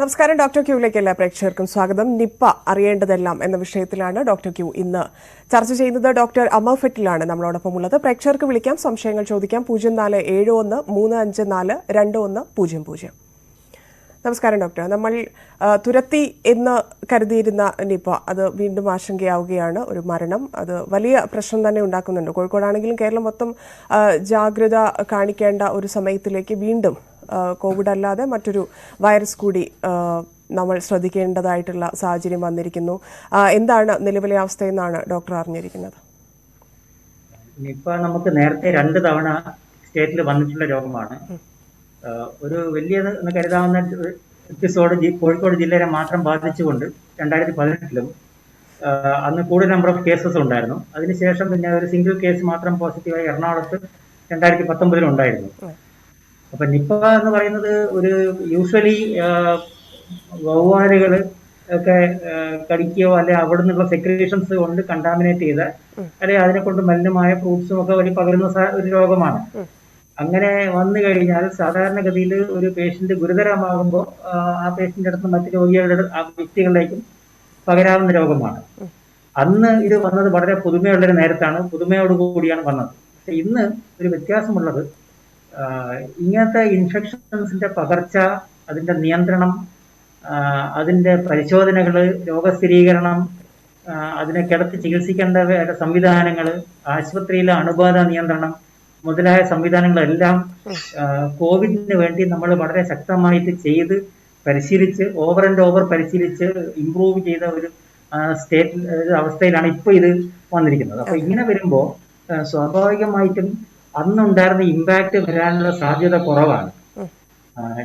നമസ്കാരം. ഡോക്ടർ ക്യൂവിലേക്ക് എല്ലാ പ്രേക്ഷകർക്കും സ്വാഗതം. നിപ്പ അറിയേണ്ടതെല്ലാം എന്ന വിഷയത്തിലാണ് ഡോക്ടർ ക്യൂ ഇന്ന് ചർച്ച ചെയ്യുന്നത്. ഡോക്ടർ അമർ ഫെറ്റിലാണ് നമ്മളോടൊപ്പം ഉള്ളത്. പ്രേക്ഷകർക്ക് വിളിക്കാം, സംശയങ്ങൾ ചോദിക്കാം. 0471-354-2100. നമസ്കാരം ഡോക്ടർ. നമ്മൾ തുരത്തി എന്ന് കരുതിയിരുന്ന നിപ്പ അത് വീണ്ടും ആശങ്കയാവുകയാണ്. ഒരു മരണം അത് വലിയ പ്രശ്നം തന്നെ ഉണ്ടാക്കുന്നുണ്ട്. കോഴിക്കോടാണെങ്കിലും കേരളം മൊത്തം ജാഗ്രത കാണിക്കേണ്ട ഒരു സമയത്തിലേക്ക് വീണ്ടും കോവിഡ് അല്ലാതെ മറ്റൊരു വൈറസ് കൂടി നമ്മൾ ശ്രദ്ധിക്കേണ്ടതായിട്ടുള്ള സാഹചര്യം വന്നിരിക്കുന്നു. എന്താണ് നിലവിലെ അവസ്ഥയെന്നാണ് ഡോക്ടർ അറിഞ്ഞിരിക്കുന്നത്? നിപ്പ നമുക്ക് നേരത്തെ 2 തവണ സ്റ്റേറ്റിൽ വന്നിട്ടുള്ള രോഗമാണ്. ഒരു വലിയത് എന്ന് കരുതാവുന്ന എപ്പിസോഡ് കോഴിക്കോട് ജില്ലയെ മാത്രം ബാധിച്ചുകൊണ്ട് 2018-ലും അന്ന് കൂടുതൽ നമ്പർ ഓഫ് കേസസ് ഉണ്ടായിരുന്നു. അതിനുശേഷം പിന്നെ ഒരു സിംഗിൾ കേസ് മാത്രം പോസിറ്റീവായി എറണാകുളത്ത് 2019 ഉണ്ടായിരുന്നു. അപ്പൊ നിപ്പ എന്ന് പറയുന്നത് ഒരു യൂഷ്വലി വവ്വാലുകൾ ഒക്കെ കടിക്കുകയോ അല്ലെ അവിടെ നിന്നുള്ള സെക്രീഷൻസ് കൊണ്ട് കണ്ടാമിനേറ്റ് ചെയ്ത അല്ലെ അതിനെ കൊണ്ട് മലിനമായ ഫ്രൂട്ട്സും ഒക്കെ വഴി പകരുന്ന ഒരു രോഗമാണ്. അങ്ങനെ വന്നു കഴിഞ്ഞാൽ സാധാരണഗതിയിൽ ഒരു പേഷ്യന്റ് ഗുരുതരമാകുമ്പോൾ ആ പേഷ്യന്റെ അടുത്ത് മറ്റു രോഗികളുടെ ആ വ്യക്തികളിലേക്കും പകരാവുന്ന രോഗമാണ്. അന്ന് ഇത് വന്നത് വളരെ പുതുമയുള്ളൊരു നേരത്താണ്, പുതുമയോട് കൂടിയാണ് വന്നത്. പക്ഷെ ഇന്ന് ഒരു വ്യത്യാസമുള്ളത്, ഇങ്ങനത്തെ ഇൻഫെക്ഷൻസിന്റെ പകർച്ച, അതിന്റെ നിയന്ത്രണം, അതിന്റെ പരിശോധനകൾ, രോഗസ്ഥിരീകരണം, അതിനെ കിടത്തി ചികിത്സിക്കേണ്ട സംവിധാനങ്ങൾ, ആശുപത്രിയിലെ അണുബാധ നിയന്ത്രണം മുതലായ സംവിധാനങ്ങളെല്ലാം കോവിഡിന് വേണ്ടി നമ്മൾ വളരെ ശക്തമായിട്ട് ചെയ്ത് പരിശീലിച്ച് ഓവർ ആൻഡ് ഓവർ പരിശീലിച്ച് ഇംപ്രൂവ് ചെയ്ത ഒരു അവസ്ഥയിലാണ് ഇപ്പൊ ഇത് വന്നിരിക്കുന്നത്. അപ്പൊ ഇങ്ങനെ വരുമ്പോൾ സ്വാഭാവികമായിട്ടും അന്നുണ്ടായിരുന്ന ഇമ്പാക്ട് വരാനുള്ള സാധ്യത കുറവാണ്.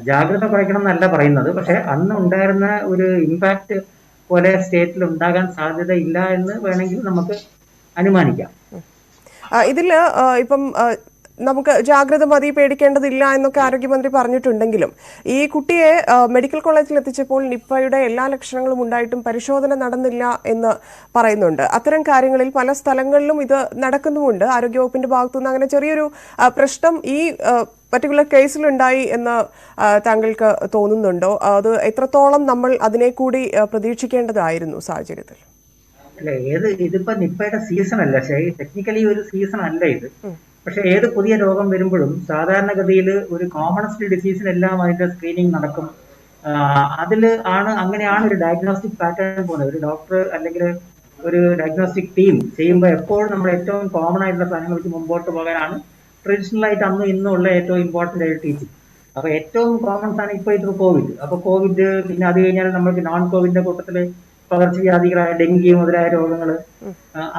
ജാഗ്രത കുറയ്ക്കണം എന്നല്ല പറയുന്നത്, പക്ഷെ അന്ന് ഉണ്ടായിരുന്ന ഒരു ഇമ്പാക്ട് പോലെ സ്റ്റേറ്റിൽ ഉണ്ടാകാൻ സാധ്യത ഇല്ല എന്ന് വേണമെങ്കിൽ നമുക്ക് അനുമാനിക്കാം. ഇതില് ഇപ്പം നമുക്ക് ജാഗ്രത മതി, പേടിക്കേണ്ടതില്ല എന്നൊക്കെ ആരോഗ്യമന്ത്രി പറഞ്ഞിട്ടുണ്ടെങ്കിലും ഈ കുട്ടിയെ മെഡിക്കൽ കോളേജിൽ എത്തിച്ചപ്പോൾ നിപ്പയുടെ എല്ലാ ലക്ഷണങ്ങളും ഉണ്ടായിട്ടും പരിശോധന നടന്നില്ല എന്ന് പറയുന്നുണ്ട്. അത്തരം കാര്യങ്ങളിൽ പല സ്ഥലങ്ങളിലും ഇത് നടക്കുന്നുമുണ്ട്. ആരോഗ്യവകുപ്പിന്റെ ഭാഗത്തുനിന്ന് അങ്ങനെ ചെറിയൊരു പ്രശ്നം ഈ പർട്ടിക്കുലർ കേസിലുണ്ടായി എന്ന് താങ്കൾക്ക് തോന്നുന്നുണ്ടോ? അത് എത്രത്തോളം നമ്മൾ അതിനെ കൂടി പ്രതീക്ഷിക്കേണ്ടതായിരുന്നു സാഹചര്യത്തിൽ? അല്ല, ഇതിപ്പോ നിപ്പയുടെ സീസൺ അല്ല, ടെക്നിക്കലി ഒരു സീസൺ അല്ല ഇത്. പക്ഷെ ഏത് പുതിയ രോഗം വരുമ്പോഴും സാധാരണഗതിയിൽ ഒരു കോമൺസ്റ്റ് ഡിസീസിനെല്ലാം അതിന്റെ സ്ക്രീനിങ് നടക്കും. അങ്ങനെയാണ് ഒരു ഡയഗ്നോസ്റ്റിക് പാറ്റേൺ പോകുന്നത്. ഒരു ഡോക്ടർ അല്ലെങ്കിൽ ഒരു ഡയഗ്നോസ്റ്റിക് ടീം ചെയ്യുമ്പോൾ എപ്പോഴും നമ്മൾ ഏറ്റവും കോമൺ ആയിട്ടുള്ള സാധനങ്ങൾക്ക് മുമ്പോട്ട് പോകാനാണ് ട്രഡീഷണൽ ആയിട്ട് അന്നും ഇന്നും ഉള്ള ഏറ്റവും ഇമ്പോർട്ടന്റ് ആയിട്ട് ടീച്ചിങ്. അപ്പൊ ഏറ്റവും കോമൺ ആണ് ഇപ്പൊ ഇത് കോവിഡ്. അപ്പൊ കോവിഡ്, പിന്നെ അത് കഴിഞ്ഞാൽ നമ്മൾക്ക് നോൺ കോവിഡിന്റെ കൂട്ടത്തില് പകർച്ചവ്യാധികളായ ഡെങ്കി മുതലായ രോഗങ്ങൾ,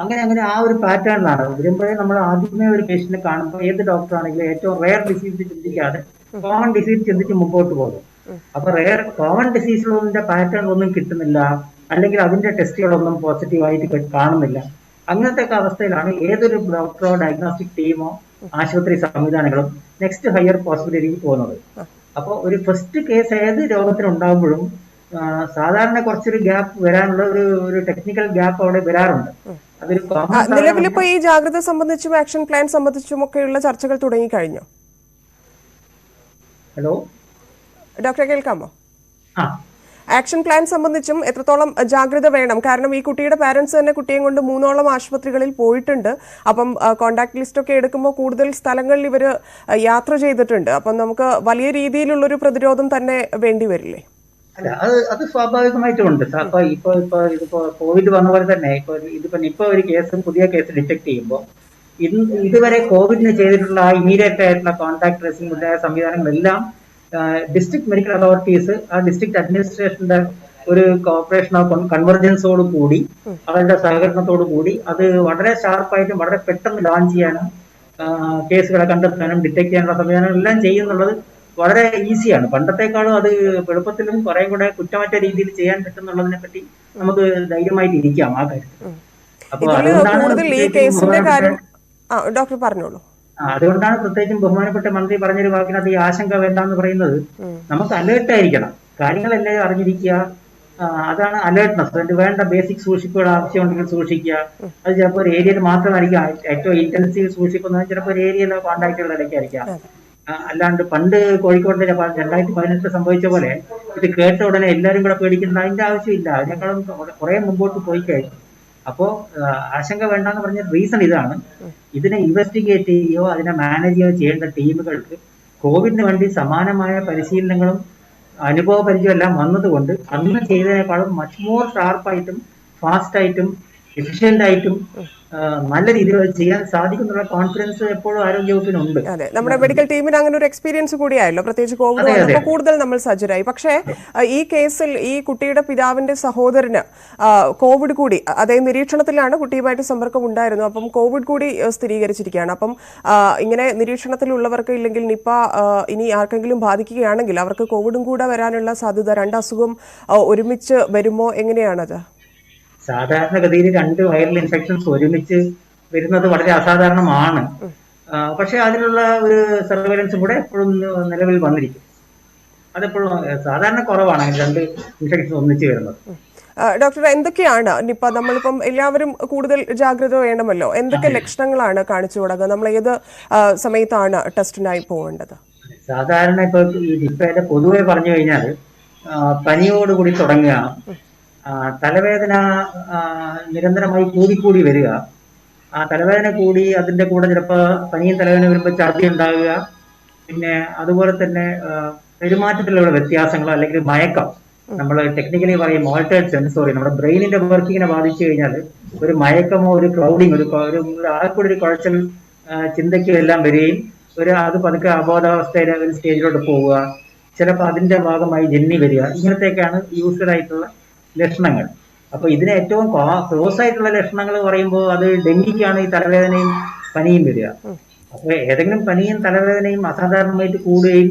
അങ്ങനെ ആ ഒരു പാറ്റേണിലാണ് വരുമ്പോഴേ നമ്മൾ ആദ്യമേ ഒരു പേഷ്യന്റിനെ കാണുമ്പോൾ ഏത് ഡോക്ടർ ആണെങ്കിലും ഏറ്റവും റെയർ ഡിസീസ് ചിന്തിക്കാതെ കോമൺ ഡിസീസ് ചിന്തിച്ച് മുമ്പോട്ട് പോകും. അപ്പൊ കോമൺ ഡിസീസുകളുടെ പാറ്റേൺ ഒന്നും കിട്ടുന്നില്ല, അല്ലെങ്കിൽ അതിന്റെ ടെസ്റ്റുകളൊന്നും പോസിറ്റീവായിട്ട് കാണുന്നില്ല. അങ്ങനത്തെ ഒക്കെ അവസ്ഥയിലാണ് ഏതൊരു ഡോക്ടറോ ഡയഗ്നോസ്റ്റിക് ടീമോ ആശുപത്രി സംവിധാനങ്ങളും നെക്സ്റ്റ് ഹയർ പോസിബിലിറ്റിക്ക് പോകുന്നത്. അപ്പോൾ ഒരു ഫസ്റ്റ് കേസ് ഏത് രോഗത്തിനുണ്ടാകുമ്പോഴും സാധാരണ കുറച്ചൊരു ഗ്യാപ്പ് വരാനുള്ള ഒരു ടെക്നിക്കൽ ഗ്യാപ്പ് അവിടെ വരാറുണ്ട്. അതൊരു നിലവിലിപ്പോ ഈ ജാഗ്രത സംബന്ധിച്ചും ആക്ഷൻ പ്ലാൻ സംബന്ധിച്ചും ഒക്കെയുള്ള ചർച്ചകൾ തുടങ്ങിക്കഴിഞ്ഞു. ഹലോ ഡോക്ടറെ, കേൾക്കാമോ? ആക്ഷൻ പ്ലാൻ സംബന്ധിച്ചും എത്രത്തോളം ജാഗ്രത വേണം? കാരണം ഈ കുട്ടിയുടെ പാരന്റ്സ് തന്നെ കുട്ടിയെ കൊണ്ട് 3ഓളം ആശുപത്രികളിൽ പോയിട്ടുണ്ട്. അപ്പം കോണ്ടാക്ട് ലിസ്റ്റ് ഒക്കെ എടുക്കുമ്പോൾ കൂടുതൽ സ്ഥലങ്ങളിൽ ഇവർ യാത്ര ചെയ്തിട്ടുണ്ട്. അപ്പം നമുക്ക് വലിയ രീതിയിലുള്ളൊരു പ്രതിരോധം തന്നെ വേണ്ടി വരില്ലേ? അല്ല, അത് സ്വാഭാവികമായിട്ടും ഉണ്ട്. ഇപ്പൊ കോവിഡ് വന്ന പോലെ തന്നെ ഇപ്പൊ ഒരു കേസും പുതിയ കേസ് ഡിറ്റക്ട് ചെയ്യുമ്പോൾ ഇതുവരെ കോവിഡിന് ചെയ്തിട്ടുള്ള ഇമീഡിയറ്റ് ആയിട്ടുള്ള കോൺടാക്ട് ട്രേസിംഗ് മുതലായ സംവിധാനങ്ങളെല്ലാം ഡിസ്ട്രിക്ട് മെഡിക്കൽ അതോറിറ്റീസ്, ആ ഡിസ്ട്രിക്ട് അഡ്മിനിസ്ട്രേഷന്റെ ഒരു കോർപ്പറേഷനോ കൺവെർജൻസോട് കൂടി, അവരുടെ സഹകരണത്തോടു കൂടി അത് വളരെ ഷാർപ്പായിട്ടും വളരെ പെട്ടെന്ന് ലോഞ്ച് ചെയ്യാനും കേസുകളെ കണ്ടെത്താനും ഡിറ്റക്ട് ചെയ്യാനുള്ള സംവിധാനം എല്ലാം ചെയ്യുന്നുള്ളത് വളരെ ഈസിയാണ്. പണ്ടത്തെക്കാളും അത് എളുപ്പത്തിലും കുറെ കൂടെ കുറ്റമറ്റ രീതിയിൽ ചെയ്യാൻ പറ്റുന്നുള്ളതിനെ പറ്റി നമുക്ക് ധൈര്യമായിട്ട് ഇരിക്കാം ആ കാര്യത്തിൽ. അപ്പൊ അതുകൊണ്ടാണ് പ്രത്യേകിച്ചും ബഹുമാനപ്പെട്ട മന്ത്രി പറഞ്ഞൊരു വാക്കിനകത്ത് ഈ ആശങ്ക വേണ്ടെന്ന് പറയുന്നത്. നമുക്ക് അലേർട്ട് ആയിരിക്കണം, കാര്യങ്ങളെല്ലാം അറിഞ്ഞിരിക്കുക, അതാണ് അലേർട്ട്നെസ്. അതിന് വേണ്ട ബേസിക് സൂക്ഷിപ്പുകൾ ആവശ്യമുണ്ടെങ്കിൽ സൂക്ഷിക്കുക. അത് ചിലപ്പോൾ ഒരു ഏരിയയിൽ മാത്രമായിരിക്കും ഏറ്റവും ഇന്റൻസീവ് സൂക്ഷിക്കുന്നത്, ചിലപ്പോൾ ഒരു ഏരിയയിലോ കോൺടാക്റ്റുകളുടെ ഇടയ്ക്കായിരിക്കാം. അല്ലാണ്ട് പണ്ട് കോഴിക്കോടിന്റെ 2018 സംഭവിച്ച പോലെ ഇത് കേട്ട ഉടനെ എല്ലാവരും കൂടെ പേടിക്കേണ്ട അതിന്റെ ആവശ്യമില്ല. അതിനേക്കാളും കുറെ മുമ്പോട്ട് പോയി കഴിഞ്ഞു. അപ്പോ ആശങ്ക വേണ്ടെന്ന് പറഞ്ഞ റീസൺ ഇതാണ്. ഇതിനെ ഇൻവെസ്റ്റിഗേറ്റ് ചെയ്യുകയോ അതിനെ മാനേജ് ചെയ്യുകയോ ചെയ്യേണ്ട ടീമുകൾക്ക് കോവിഡിന് വേണ്ടി സമാനമായ പരിശീലനങ്ങളും അനുഭവ പരിചയം എല്ലാം വന്നതുകൊണ്ട് അന്ന് ചെയ്തതിനേക്കാളും മച്ച് മോർ ഷാർപ്പായിട്ടും ഫാസ്റ്റായിട്ടും എഫിഷ്യന്റ് ആയിട്ടും നല്ല രീതിയിൽ ചെയ്യാൻ സാധിക്കുന്നുള്ള കോൺഫിഡൻസ് എപ്പോഴും ആരോഗ്യവകുപ്പിനുണ്ട്. അതെ, നമ്മുടെ മെഡിക്കൽ ടീമിന് അങ്ങനെ ഒരു എക്സ്പീരിയൻസ് കൂടിയായല്ലോ, പ്രത്യേകിച്ച് കോവിഡ് വന്നപ്പോൾ കൂടുതൽ നമ്മൾ സജ്ജരായി. പക്ഷേ ഈ കേസിൽ ഈ കുട്ടിയുടെ പിതാവിന്റെ സഹോദരന് കോവിഡ് കൂടി, അതായത് നിരീക്ഷണത്തിലാണ്, കുട്ടിയുമായിട്ട് സമ്പർക്കം ഉണ്ടായിരുന്നു, അപ്പം കോവിഡ് കൂടി സ്ഥിരീകരിച്ചിരിക്കുകയാണ്. അപ്പം ഇങ്ങനെ നിരീക്ഷണത്തിലുള്ളവർക്ക് ഇല്ലെങ്കിൽ നിപ്പ ഇനി ആർക്കെങ്കിലും ബാധിക്കുകയാണെങ്കിൽ അവർക്ക് കോവിഡും കൂടെ വരാനുള്ള സാധ്യത, രണ്ട് അസുഖം ഒരുമിച്ച് വരുമോ, എങ്ങനെയാണത്? സാധാരണഗതിയിൽ 2 വൈറൽ ഇൻഫെക്ഷൻസ് ഒരുമിച്ച് വരുന്നത് വളരെ അസാധാരണമാണ്. പക്ഷെ അതിനുള്ള ഒരു സർവൈലൻസും കൂടെ എപ്പോഴും നിലവിൽ വന്നിരിക്കും. അതെപ്പോഴും സാധാരണ കുറവാണ് 2 ഇൻഫെക്ഷൻ ഒന്നിച്ച് വരുന്നത്. ഡോക്ടർ, എന്തൊക്കെയാണ് നിപ്പ? നമ്മളിപ്പം എല്ലാവരും കൂടുതൽ ജാഗ്രത വേണമല്ലോ. എന്തൊക്കെ ലക്ഷണങ്ങളാണ് കാണിച്ചു തുടങ്ങുക? നമ്മൾ ഏത് സമയത്താണ് ടെസ്റ്റിനായി പോകേണ്ടത്? സാധാരണ ഇപ്പൊ ഈ നിപ്പയുടെ പൊതുവെ പറഞ്ഞു കഴിഞ്ഞാൽ പനിയോടുകൂടി തുടങ്ങുക, തലവേദന നിരന്തരമായി കൂടിക്കൂടി വരിക, തലവേദന കൂടി അതിന്റെ കൂടെ ചിലപ്പോൾ പനിയും തലവേദന വരുമ്പോൾ ഛർദി ഉണ്ടാകുക, പിന്നെ അതുപോലെ തന്നെ പെരുമാറ്റത്തിലുള്ള വ്യത്യാസങ്ങളോ അല്ലെങ്കിൽ മയക്കം, നമ്മൾ ടെക്നിക്കലി പറയും ഓൾട്ടേർഡ് സെൻസോറി, നമ്മുടെ ബ്രെയിനിന്റെ വർക്കിങ്ങിനെ ബാധിച്ചു കഴിഞ്ഞാൽ ഒരു മയക്കമോ ഒരു ക്ലൗഡിങ്, ആർക്കൂടി ഒരു കുഴച്ചൽ ചിന്തയ്ക്കും എല്ലാം വരികയും അത് പതുക്കെ അബോധാവസ്ഥയുടെ ഒരു സ്റ്റേജിലോട്ട് പോവുക, ചിലപ്പോൾ അതിന്റെ ഭാഗമായി ജന്നി വരിക, ഇങ്ങനത്തെയൊക്കെയാണ് യൂസ്വൽ ആയിട്ടുള്ള ലക്ഷണങ്ങൾ. അപ്പൊ ഇതിന് ഏറ്റവും ക്ലോസ് ആയിട്ടുള്ള ലക്ഷണങ്ങൾ പറയുമ്പോൾ അത് ഡെങ്കിക്കാണ് ഈ തലവേദനയും പനിയും വരിക. അപ്പൊ ഏതെങ്കിലും പനിയും തലവേദനയും അസാധാരണമായിട്ട് കൂടുകയും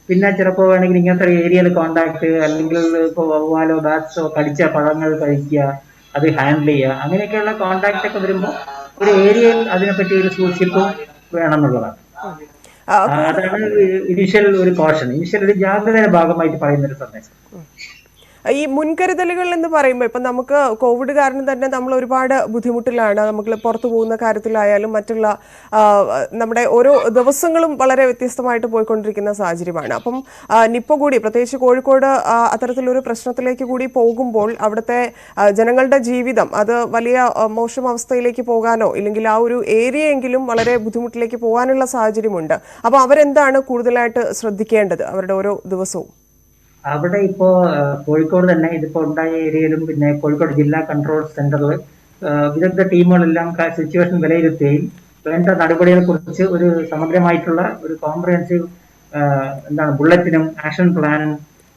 പിന്നെ ചിലപ്പോൾ വേണമെങ്കിൽ ഇങ്ങനത്തെ ഏരിയയിൽ കോണ്ടാക്ട്, അല്ലെങ്കിൽ ഇപ്പോൾ വവ്വാലോ ബാറ്റ്സോ കടിച്ച പഴങ്ങൾ കഴിക്കുക, അത് ഹാൻഡിൽ ചെയ്യുക, അങ്ങനെയൊക്കെയുള്ള കോണ്ടാക്ട് ഒക്കെ വരുമ്പോൾ ഒരു ഏരിയയിൽ അതിനെപ്പറ്റി ഒരു സൂക്ഷിപ്പും വേണമെന്നുള്ളതാണ്. അതാണ് ഇനിഷ്യൽ ഒരു കോഷൻ, ഇനിഷ്യൽ ഒരു ജാഗ്രതയുടെ ഭാഗമായിട്ട് പറയുന്ന ഒരു സന്ദേശം. ഈ മുൻകരുതലുകൾ എന്ന് പറയുമ്പോൾ ഇപ്പം നമുക്ക് കോവിഡ് കാരണം തന്നെ നമ്മൾ ഒരുപാട് ബുദ്ധിമുട്ടിലാണ്. നമുക്ക് പുറത്തു പോകുന്ന കാര്യത്തിലായാലും മറ്റുള്ള നമ്മുടെ ഓരോ ദിവസങ്ങളും വളരെ വ്യത്യസ്തമായിട്ട് പോയിക്കൊണ്ടിരിക്കുന്ന സാഹചര്യമാണ്. അപ്പം നിപ്പ കൂടി, പ്രത്യേകിച്ച് കോഴിക്കോട് അത്തരത്തിലൊരു പ്രശ്നത്തിലേക്ക് കൂടി പോകുമ്പോൾ അവിടുത്തെ ജനങ്ങളുടെ ജീവിതം അത് വലിയ മോശം അവസ്ഥയിലേക്ക് പോകാനോ ഇല്ലെങ്കിൽ ആ ഒരു ഏരിയയെങ്കിലും വളരെ ബുദ്ധിമുട്ടിലേക്ക് പോകാനുള്ള സാഹചര്യമുണ്ട്. അപ്പോൾ അവരെന്താണ് കൂടുതലായിട്ട് ശ്രദ്ധിക്കേണ്ടത് അവരുടെ ഓരോ ദിവസവും? അവിടെ ഇപ്പോ കോഴിക്കോട് തന്നെ ഇതിപ്പോ ഉണ്ടായ ഏരിയയിലും പിന്നെ കോഴിക്കോട് ജില്ലാ കൺട്രോൾ സെന്ററിൽ വിദഗ്ധ ടീമുകളെല്ലാം സിറ്റുവേഷൻ വിലയിരുത്തുകയും വേണ്ട നടപടികളെ കുറിച്ച് ഒരു സമഗ്രമായിട്ടുള്ള ഒരു കോംപ്രഹെൻസീവ് ബുള്ളറ്റിനും ആക്ഷൻ പ്ലാനും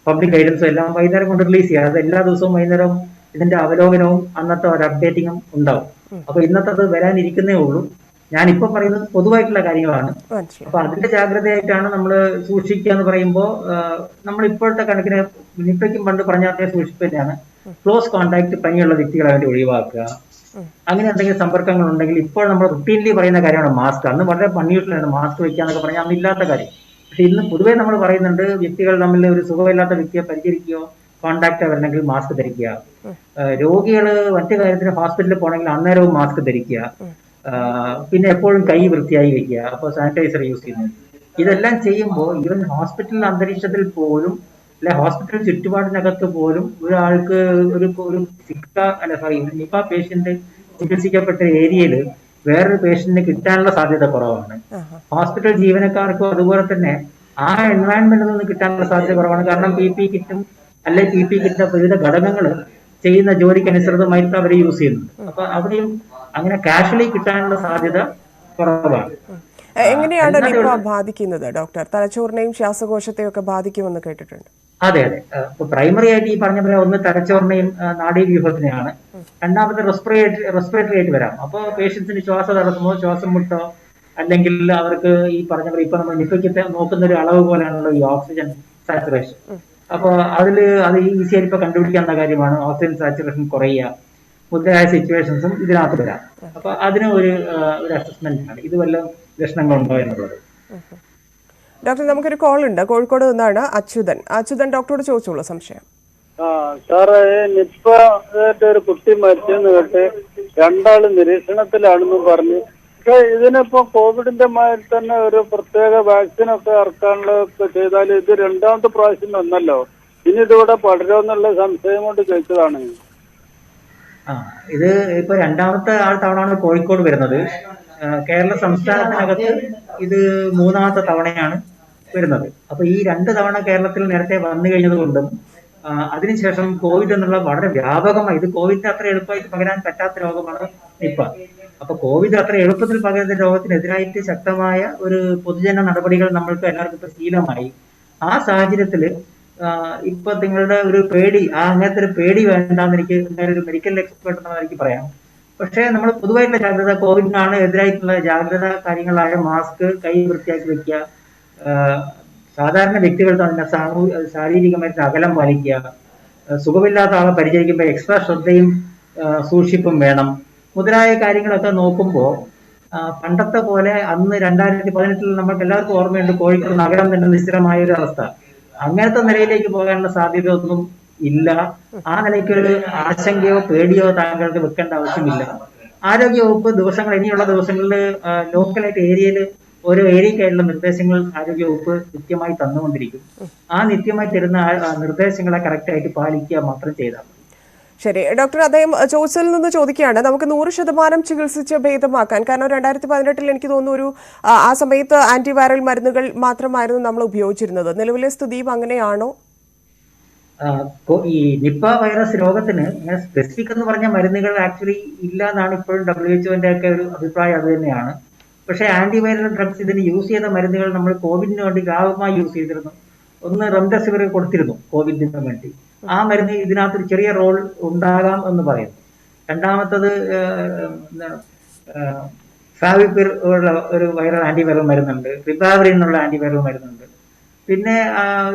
പബ്ലിക് ഗൈഡൻസും എല്ലാം വൈകുന്നേരം കൊണ്ട് റിലീസ് ചെയ്യുക. അത് എല്ലാ ദിവസവും വൈകുന്നേരം ഇതിന്റെ അവലോകനവും അന്നത്തെ ഒരു അപ്ഡേറ്റിങ്ങും ഉണ്ടാവും. അപ്പൊ ഇന്നത്തെ അത് വരാനിരിക്കുന്നേ ഉള്ളൂ. ഞാനിപ്പോ പറയുന്നത് പൊതുവായിട്ടുള്ള കാര്യങ്ങളാണ്. അപ്പൊ അതിന്റെ ജാഗ്രതയായിട്ടാണ് നമ്മൾ സൂക്ഷിക്കുക എന്ന് പറയുമ്പോൾ നമ്മൾ ഇപ്പോഴത്തെ കണക്കിന് നിപ്പയ്ക്കും പണ്ട് പറഞ്ഞ അതേ സൂക്ഷിപ്പ് തന്നെയാണ്. ക്ലോസ് കോൺടാക്ട് പനിയുള്ള വ്യക്തികളെ വേണ്ടി ഒഴിവാക്കുക. അങ്ങനെ എന്തെങ്കിലും സമ്പർക്കങ്ങൾ ഉണ്ടെങ്കിൽ ഇപ്പോൾ നമ്മൾ റുട്ടീൻലി പറയുന്ന കാര്യമാണ് മാസ്ക്. അന്ന് വളരെ അൺയൂഷ്വലാണ് മാസ്ക് വെക്കുക എന്നൊക്കെ പറഞ്ഞാൽ അന്നില്ലാത്ത കാര്യം. പക്ഷെ ഇന്ന് പൊതുവേ നമ്മൾ പറയുന്നുണ്ട് വ്യക്തികൾ തമ്മിൽ ഒരു സുഖമില്ലാത്ത വ്യക്തിയെ പരിചരിക്കുകയോ കോൺടാക്ട് വരണമെങ്കിൽ മാസ്ക് ധരിക്കുക. രോഗികൾ മറ്റു കാര്യത്തിന് ഹോസ്പിറ്റലിൽ പോകണമെങ്കിൽ അന്നേരവും മാസ്ക് ധരിക്കുക. പിന്നെ എപ്പോഴും കൈ വൃത്തിയായി വെക്കുക. അപ്പോൾ സാനിറ്റൈസർ യൂസ് ചെയ്യുന്നത്. ഇതെല്ലാം ചെയ്യുമ്പോൾ ഈവൻ ഹോസ്പിറ്റൽ അന്തരീക്ഷത്തിൽ പോലും അല്ലെ ഹോസ്പിറ്റൽ ചുറ്റുപാടിനകത്ത് പോലും ഒരാൾക്ക് ഒരു നിപ്പ പേഷ്യന്റ് ചികിത്സിക്കപ്പെട്ട ഏരിയയിൽ വേറൊരു പേഷ്യന്റിന് കിട്ടാനുള്ള സാധ്യത കുറവാണ്. ഹോസ്പിറ്റൽ ജീവനക്കാർക്കും അതുപോലെ തന്നെ ആ എൻവയൺമെന്റിൽ നിന്ന് കിട്ടാനുള്ള സാധ്യത കുറവാണ്. കാരണം PPE കിറ്റും അല്ലെ PPE കിറ്റിന്റെ വിവിധ ഘടകങ്ങൾ ചെയ്യുന്ന ജോലിക്ക് അനുസൃതമായിട്ട് അവർ യൂസ് ചെയ്യുന്നുണ്ട്. അപ്പൊ അവിടെയും അങ്ങനെ കാഷ്വലി കിട്ടാനുള്ള സാധ്യത കുറവാണ്. എങ്ങനെയാണ് നിപ്പ ബാധിക്കുന്നത് ഡോക്ടർ? തലച്ചോറിനെയും ശ്വാസകോശത്തെയും ഒക്കെ ബാധിക്കുമെന്ന് കേട്ടിട്ടുണ്ട്. അതെ അതെ. ഇപ്പൊ പ്രൈമറി ആയിട്ട് ഈ പറഞ്ഞ പോലെ ഒന്ന് തലച്ചോറിനെയും നാഡീവ്യൂഹത്തിനെയാണ്. രണ്ടാമത്തെ റെസ്പിറേറ്ററി ആയിട്ട് വരാം. അപ്പോൾ പേഷ്യൻസിന് തടസ്സമോ ശ്വാസം മുട്ടോ അല്ലെങ്കിൽ അവർക്ക് ഈ പറഞ്ഞ പോലെ ഇപ്പൊ നമ്മൾ നിപ്പയ്ക്ക് നോക്കുന്ന ഒരു അളവ് പോലെയാണല്ലോ ഈ ഓക്സിജൻ സാച്ചുറേഷൻ. അപ്പൊ അത് ഈസി ആയിട്ട് ഇപ്പൊ കണ്ടുപിടിക്കാവുന്ന കാര്യമാണ്. ഓക്സിജൻ സാച്ചുറേഷൻ കുറയുക മുതലായ സിറ്റുവേഷൻസും ഇതിനകത്ത് വരാം. അപ്പൊ അതിന് ഒരു അസസ്മെന്റ് ആണ് ഇത് വല്ല ലക്ഷണങ്ങളുണ്ടോ എന്നുള്ളത്. ഡോക്ടർ, നമുക്കൊരു കോൾ ഉണ്ട്. കോഴിക്കോട് നിന്നാണ് അച്യുതൻ ഡോക്ടറോട് ചോദിച്ചോളൂ സംശയം. സാറേ, നിപ്പ ഒരു കുട്ടി മരിച്ചെന്ന് കേട്ട് 2 ആള് നിരീക്ഷണത്തിലാണെന്നും പറഞ്ഞു. പക്ഷെ ഇതിനിപ്പോ കോവിഡിന്റെ മാതിരി തന്നെ ഒരു പ്രത്യേക വാക്സിൻ ഒക്കെ ഇറക്കാനുള്ള ചെയ്താൽ ഇത് 2ാമത്തെ പ്രാവശ്യം വന്നല്ലോ. ഇനി ഇതിവിടെ പടരുമെന്നുള്ള സംശയം കൊണ്ട് ചോദിച്ചതാണ്. ഇത് ഇപ്പൊ രണ്ടാമത്തെ തവണയാണ് കോഴിക്കോട് വരുന്നത്. കേരള സംസ്ഥാനത്തിനകത്ത് ഇത് മൂന്നാമത്തെ തവണയാണ് വരുന്നത്. അപ്പൊ ഈ 2 തവണ കേരളത്തിൽ നേരത്തെ വന്നു കഴിഞ്ഞത് കൊണ്ടും അതിനുശേഷം കോവിഡ് എന്നുള്ള വളരെ വ്യാപകമായി, ഇത് കോവിഡിന് അത്ര എളുപ്പമായിട്ട് പകരാൻ പറ്റാത്ത രോഗമാണ് നിപ്പ. അപ്പൊ കോവിഡ് അത്ര എളുപ്പത്തിൽ പകരുന്ന രോഗത്തിനെതിരായിട്ട് ശക്തമായ ഒരു പൊതുജന നടപടികൾ നമ്മൾക്ക് എല്ലാവർക്കും ഇപ്പൊ ശീലമായി. ആ സാഹചര്യത്തില് ഇപ്പൊ നിങ്ങളുടെ ഒരു പേടി, അങ്ങനത്തെ ഒരു പേടി വേണ്ടാന്ന് എനിക്ക് ഒരു മെഡിക്കൽ എക്സ്പെർട്ട് എന്ന എനിക്ക് പറയാം. പക്ഷേ നമ്മൾ പൊതുവായിട്ടുള്ള ജാഗ്രത, കോവിഡിനാണ് എതിരായിട്ടുള്ള ജാഗ്രത കാര്യങ്ങളായ മാസ്ക്, കൈ വൃത്തിയാക്കി വെക്കുക, സാധാരണ വ്യക്തികൾ തന്നെ ശാരീരികമായിട്ട് അകലം പാലിക്കുക, സുഖമില്ലാത്ത ആളെ പരിചരിക്കുമ്പോൾ എക്സ്ട്രാ ശ്രദ്ധയും സൂക്ഷിപ്പും വേണം മുതലായ കാര്യങ്ങളൊക്കെ നോക്കുമ്പോൾ പണ്ടത്തെ പോലെ അന്ന് 2018 നമ്മൾക്ക് എല്ലാവർക്കും ഓർമ്മയുണ്ട്, കോഴിക്കോട് നഗരം തന്നെ നിശ്ചലമായ ഒരു അവസ്ഥ. അങ്ങനത്തെ നിലയിലേക്ക് പോകാനുള്ള സാധ്യത ഒന്നും ഇല്ല. ആ നിലയ്ക്ക് ഒരു ആശങ്കയോ പേടിയോ താങ്കൾക്ക് വെക്കേണ്ട ആവശ്യമില്ല. ആരോഗ്യവകുപ്പ് ഇനിയുള്ള ദിവസങ്ങളിൽ ലോക്കലായിട്ട് ഏരിയയിൽ ഓരോ ഏരിയക്കായിട്ടുള്ള നിർദ്ദേശങ്ങൾ ആരോഗ്യവകുപ്പ് നിത്യമായി തന്നുകൊണ്ടിരിക്കും. ആ നിത്യമായി തരുന്ന നിർദ്ദേശങ്ങളെ കറക്റ്റായിട്ട് പാലിക്കുക മാത്രം ചെയ്താൽ. ശരി ഡോക്ടർ, അദ്ദേഹം ചോദിച്ചതിൽ നിന്ന് ചോദിക്കുകയാണ്, നമുക്ക് 100% ചികിത്സിച്ച് ഭേദമാക്കാൻ, കാരണം 2018 എനിക്ക് തോന്നുന്നു ആ സമയത്ത് ആന്റിവൈറൽ മരുന്നുകൾ മാത്രമായിരുന്നു നമ്മൾ ഉപയോഗിച്ചിരുന്നത്. നിലവിലെ സ്ഥിതിയും അങ്ങനെയാണോ? ഈ നിപ്പ വൈറസ് രോഗത്തിന് ഇങ്ങനെ സ്പെസിഫിക് എന്ന് പറഞ്ഞ മരുന്നുകൾ ആക്ച്വലി ഇല്ല എന്നാണ് ഇപ്പോഴും WHO ഒക്കെ ഒരു അഭിപ്രായം. അത് തന്നെയാണ്. പക്ഷേ ആന്റിവൈറൽ ഡ്രഗ്സ് ഇതിന് യൂസ് ചെയ്ത മരുന്നുകൾ നമ്മൾ കോവിഡിന് വേണ്ടി വ്യാപകമായി യൂസ് ചെയ്തിരുന്നു. ഒന്ന് റെംഡെസിവിർ കൊടുത്തിരുന്നു കോവിഡിന് വേണ്ടി. ആ മരുന്ന് ഇതിനകത്തൊരു ചെറിയ റോൾ ഉണ്ടാകാം എന്ന് പറയുന്നു. രണ്ടാമത്തത് ഫാവിപിർ ഒരു വൈറൽ ആന്റിവൈറൽ മരുന്നുണ്ട്, റിബാവറിൻ എന്നുള്ള ആന്റിവൈറൽ മരുന്നുണ്ട്. പിന്നെ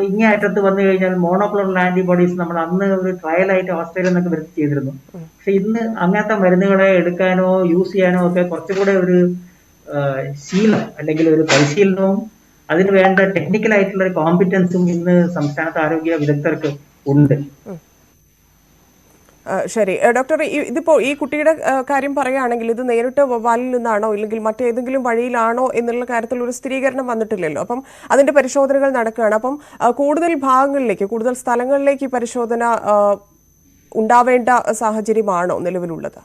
ഇങ്ങേ അറ്റത്ത് വന്നു കഴിഞ്ഞാൽ മോണോക്ലോണൽ ആന്റിബോഡീസ് നമ്മൾ അന്ന് ഒരു ട്രയലായിട്ട് ഓസ്ട്രേലിയ നിന്നൊക്കെ വരുത്തി ചെയ്തിരുന്നു. പക്ഷെ ഇന്ന് അങ്ങനത്തെ മരുന്നുകളെ എടുക്കാനോ യൂസ് ചെയ്യാനോ ഒക്കെ കുറച്ചുകൂടെ ഒരു ശീലം അല്ലെങ്കിൽ ഒരു പരിശീലനവും അതിന് വേണ്ട ടെക്നിക്കൽ ആയിട്ടുള്ള ഒരു കോമ്പിറ്റൻസും ഇന്ന് സംസ്ഥാനത്ത് ആരോഗ്യ വിദഗ്ധർക്ക് ഉണ്ട്. ശരി ഡോക്ടർ, ഇതിപ്പോ ഈ കുട്ടിയുടെ കാര്യം പറയുകയാണെങ്കിൽ ഇത് നേരിട്ട് വവ്വാലിൽ നിന്നാണോ ഇല്ലെങ്കിൽ മറ്റേതെങ്കിലും വഴിയിലാണോ എന്നുള്ള കാര്യത്തിൽ ഒരു സ്ഥിരീകരണം വന്നിട്ടില്ലല്ലോ. അപ്പം അതിന്റെ പരിശോധനകൾ നടക്കുകയാണ്. അപ്പം കൂടുതൽ ഭാഗങ്ങളിലേക്ക്, കൂടുതൽ സ്ഥലങ്ങളിലേക്ക് ഈ പരിശോധന ഉണ്ടാവേണ്ട സാഹചര്യമാണോ നിലവിലുള്ളത്?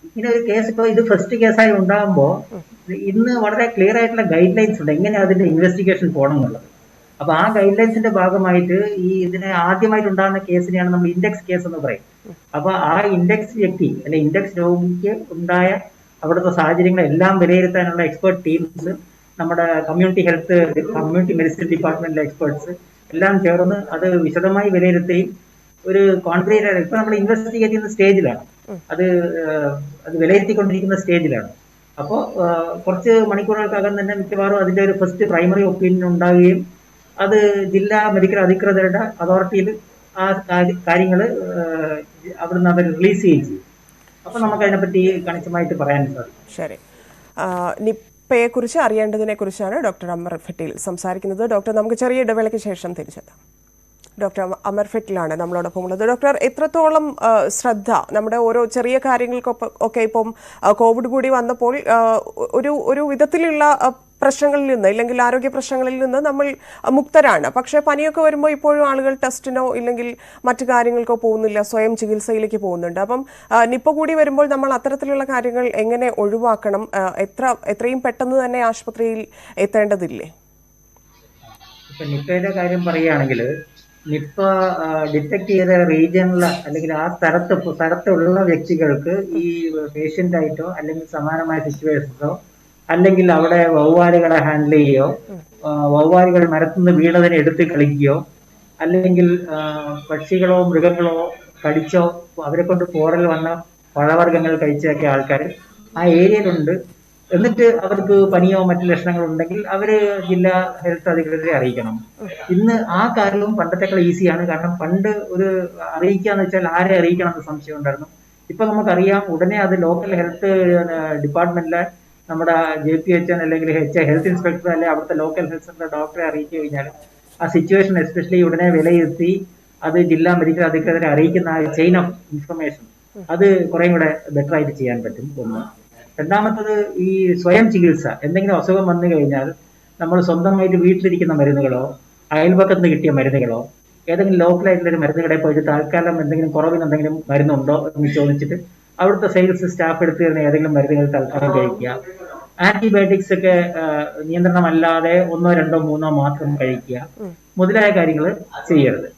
ഇങ്ങനെ ഒരു കേസ് ഇപ്പോൾ ഇത് ഫസ്റ്റ് കേസായി ഉണ്ടാകുമ്പോൾ ഇന്ന് വളരെ ക്ലിയർ ആയിട്ടുള്ള ഗൈഡ് ലൈൻസ് ഉണ്ട് എങ്ങനെ അതിന്റെ ഇൻവെസ്റ്റിഗേഷൻ പോകണം എന്നുള്ളത്. അപ്പൊ ആ ഗൈഡ് ലൈൻസിന്റെ ഭാഗമായിട്ട് ഇതിനെ ആദ്യമായിട്ട് ഉണ്ടാകുന്ന കേസിനെയാണ് നമ്മൾ ഇൻഡെക്സ് കേസ് എന്ന് പറയും. അപ്പൊ ആ ഇൻഡെക്സ് വ്യക്തി അല്ലെ ഇൻഡെക്സ് രോഗിക്ക് ഉണ്ടായ അവിടുത്തെ സാഹചര്യങ്ങളെല്ലാം വിലയിരുത്താനുള്ള എക്സ്പെർട്ട് ടീംസ്, നമ്മുടെ കമ്മ്യൂണിറ്റി മെഡിസിൻ ഡിപ്പാർട്ട്മെന്റിലെ എക്സ്പെർട്സ് എല്ലാം ചേർന്ന് അത് വിശദമായി വിലയിരുത്തുകയും ഒരു കോൺക്രീറ്റ് ഇപ്പൊ നമ്മൾ ഇൻവെസ്റ്റിഗേറ്റ് ചെയ്യുന്ന സ്റ്റേജിലാണ്, അത് വിലയിരുത്തിക്കൊണ്ടിരിക്കുന്ന സ്റ്റേജിലാണ്. അപ്പോൾ കുറച്ച് മണിക്കൂറുകൾക്കകം തന്നെ മിക്കവാറും അതിന്റെ ഒരു ഫസ്റ്റ് പ്രൈമറി ഒപ്പീനിയൻ ഉണ്ടാവുകയും അത് ജില്ലാ മെഡിക്കൽ അധികൃതരുടെ അതോറിറ്റിയിൽ ആ കാര്യങ്ങൾ അവിടുന്ന് അവർ റിലീസ് ചെയ്യുകയും ചെയ്യും. അപ്പൊ നമുക്ക് അതിനെപ്പറ്റി കണിശമായിട്ട് പറയാൻ സാധിക്കും. ശരി, നിപ്പയെ കുറിച്ച് അറിയേണ്ടതിനെ കുറിച്ചാണ് ഡോക്ടർ അമർ ഫെറ്റിൽ സംസാരിക്കുന്നത്. ഡോക്ടർ, നമുക്ക് ചെറിയ ഇടവേളയ്ക്ക് ശേഷം തിരിച്ചെത്താം. ഡോക്ടർ അമർ ഫെറ്റിലാണ് നമ്മളോടൊപ്പം ഉള്ളത്. ഡോക്ടർ, എത്രത്തോളം ശ്രദ്ധ നമ്മുടെ ഓരോ ചെറിയ കാര്യങ്ങൾക്കൊക്കെ ഇപ്പം കോവിഡ് കൂടി വന്നപ്പോൾ ഒരു വിധത്തിലുള്ള പ്രശ്നങ്ങളിൽ നിന്ന് ഇല്ലെങ്കിൽ ആരോഗ്യ പ്രശ്നങ്ങളിൽ നിന്ന് നമ്മൾ മുക്തരാണ്. പക്ഷേ പനിയൊക്കെ വരുമ്പോൾ ഇപ്പോഴും ആളുകൾ ടെസ്റ്റിനോ ഇല്ലെങ്കിൽ മറ്റു കാര്യങ്ങൾക്കോ പോകുന്നില്ല, സ്വയം ചികിത്സയിലേക്ക് പോകുന്നുണ്ട്. അപ്പം നിപ്പ കൂടി വരുമ്പോൾ നമ്മൾ അത്തരത്തിലുള്ള കാര്യങ്ങൾ എങ്ങനെ ഒഴിവാക്കണം? എത്രയും പെട്ടെന്ന് തന്നെ ആശുപത്രിയിൽ എത്തേണ്ടതില്ലേ? ഇപ്പൊ നിപ്പയുടെ കാര്യം പറയുകയാണെങ്കിൽ നിപ്പ ഡിറ്റക്ട് ചെയ്ത റീജിയണിൽ അല്ലെങ്കിൽ ആ സ്ഥലത്തുള്ള വ്യക്തികൾക്ക് ഈ പേഷ്യന്റ് ആയിട്ടോ അല്ലെങ്കിൽ സമാനമായ സിറ്റുവേഷൻസോ അല്ലെങ്കിൽ അവിടെ വവ്വാലുകളെ ഹാൻഡിൽ ചെയ്യുകയോ വവ്വാലുകൾ മരത്തുനിന്ന് വീണതിനെ എടുത്ത് കളിക്കുകയോ അല്ലെങ്കിൽ പക്ഷികളോ മൃഗങ്ങളോ കടിച്ചോ അവരെ കൊണ്ട് പോറൽ വന്ന പഴവർഗ്ഗങ്ങൾ കഴിച്ചൊക്കെ ആൾക്കാർ ആ ഏരിയയിലുണ്ട്. എന്നിട്ട് അവർക്ക് പനിയോ മറ്റു ലക്ഷണങ്ങളോ ഉണ്ടെങ്കിൽ അവര് ജില്ലാ ഹെൽത്ത് അധികൃതരെ അറിയിക്കണം. ഇന്ന് ആ കാര്യവും പണ്ടത്തെക്കാൾ ഈസിയാണ്. കാരണം പണ്ട് ഒരു അറിയിക്കാന്ന് വെച്ചാൽ ആരെ അറിയിക്കണം എന്ന് സംശയം ഉണ്ടായിരുന്നു. ഇപ്പൊ നമുക്കറിയാം, ഉടനെ അത് ലോക്കൽ ഹെൽത്ത് ഡിപ്പാർട്ട്മെന്റിലെ നമ്മുടെ JPHN അല്ലെങ്കിൽ ഹെൽത്ത് ഇൻസ്പെക്ടർ അല്ലെങ്കിൽ അവിടുത്തെ ലോക്കൽ ഹെൽത്ത് സെന്റർ ഡോക്ടറെ അറിയിച്ചു കഴിഞ്ഞാൽ ആ സിറ്റുവേഷൻ എസ്പെഷ്യലി ഉടനെ വിലയിരുത്തി അത് ജില്ലാ മെഡിക്കൽ അധികൃതരെ അറിയിക്കുന്ന ആ ചെയിൻ ഓഫ് ഇൻഫർമേഷൻ അത് കുറേയും കൂടെ ബെറ്റർ ആയിട്ട് ചെയ്യാൻ പറ്റും. ഒന്ന്. രണ്ടാമത്തത് ഈ സ്വയം ചികിത്സ. എന്തെങ്കിലും അസുഖം വന്നു കഴിഞ്ഞാൽ നമ്മൾ സ്വന്തമായിട്ട് വീട്ടിലിരിക്കുന്ന മരുന്നുകളോ അയൽപക്കത്ത് നിന്ന് കിട്ടിയ മരുന്നുകളോ ഏതെങ്കിലും ലോക്കലായിട്ടുള്ള ഒരു മരുന്ന് കടയിൽ പോയിട്ട് താൽക്കാലം എന്തെങ്കിലും കുറവിന് എന്തെങ്കിലും മരുന്നുണ്ടോ എന്ന് ചോദിച്ചിട്ട് അവിടുത്തെ സെയിൽസ് സ്റ്റാഫ് എടുത്തു തരുന്ന ഏതെങ്കിലും മരുന്നുകൾ തൽക്കാലം കഴിക്കുക. ആന്റിബയോട്ടിക്സ് ഒക്കെ നിയന്ത്രണമല്ലാതെ 1, 2, 3 മാത്രം കഴിക്കുക മുതലായ കാര്യങ്ങൾ ചെയ്യരുത്.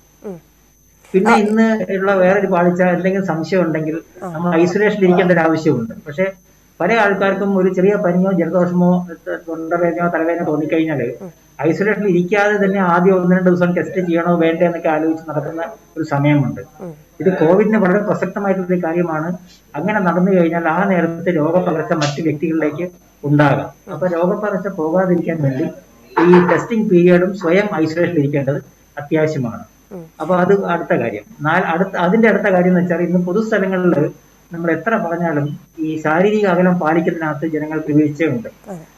പിന്നെ ഇന്ന് ഉള്ള വേറൊരു പാളിച്ച, എന്തെങ്കിലും സംശയം ഉണ്ടെങ്കിൽ നമ്മൾ ഐസൊലേഷനിൽ ഇരിക്കേണ്ട ഒരു ആവശ്യമുണ്ട്. പക്ഷെ പല ആൾക്കാർക്കും ഒരു ചെറിയ പനിയോ ജലദോഷമോ തൊണ്ടവേദനയോ തലവേദനയോ തോന്നിക്കഴിഞ്ഞാൽ ഐസൊലേഷനിൽ ഇരിക്കാതെ തന്നെ ആദ്യം 1-2 ദിവസം ടെസ്റ്റ് ചെയ്യണോ വേണ്ടേ എന്നൊക്കെ ആലോചിച്ച് നടക്കുന്ന ഒരു സമയമുണ്ട്. ഇത് കോവിഡിന് വളരെ പ്രസക്തമായിട്ടുള്ള കാര്യമാണ്. അങ്ങനെ നടന്നു കഴിഞ്ഞാൽ ആ നേരത്തെ രോഗപകർച്ച മറ്റു വ്യക്തികളിലേക്ക് ഉണ്ടാകാം. അപ്പൊ രോഗപകർച്ച പോകാതിരിക്കാൻ വേണ്ടി ഈ ടെസ്റ്റിംഗ് പീരിയഡും സ്വയം ഐസൊലേഷനിൽ ഇരിക്കേണ്ടത് അത്യാവശ്യമാണ്. അപ്പൊ അത് അടുത്ത കാര്യം. അതിന്റെ അടുത്ത കാര്യം എന്ന് വെച്ചാൽ ഇന്ന് പൊതുസ്ഥലങ്ങളിൽ നമ്മൾ എത്ര പറഞ്ഞാലും ഈ ശാരീരിക അകലം പാലിക്കുന്നതിനകത്ത് ജനങ്ങൾക്ക് വീഴ്ചയുണ്ട്.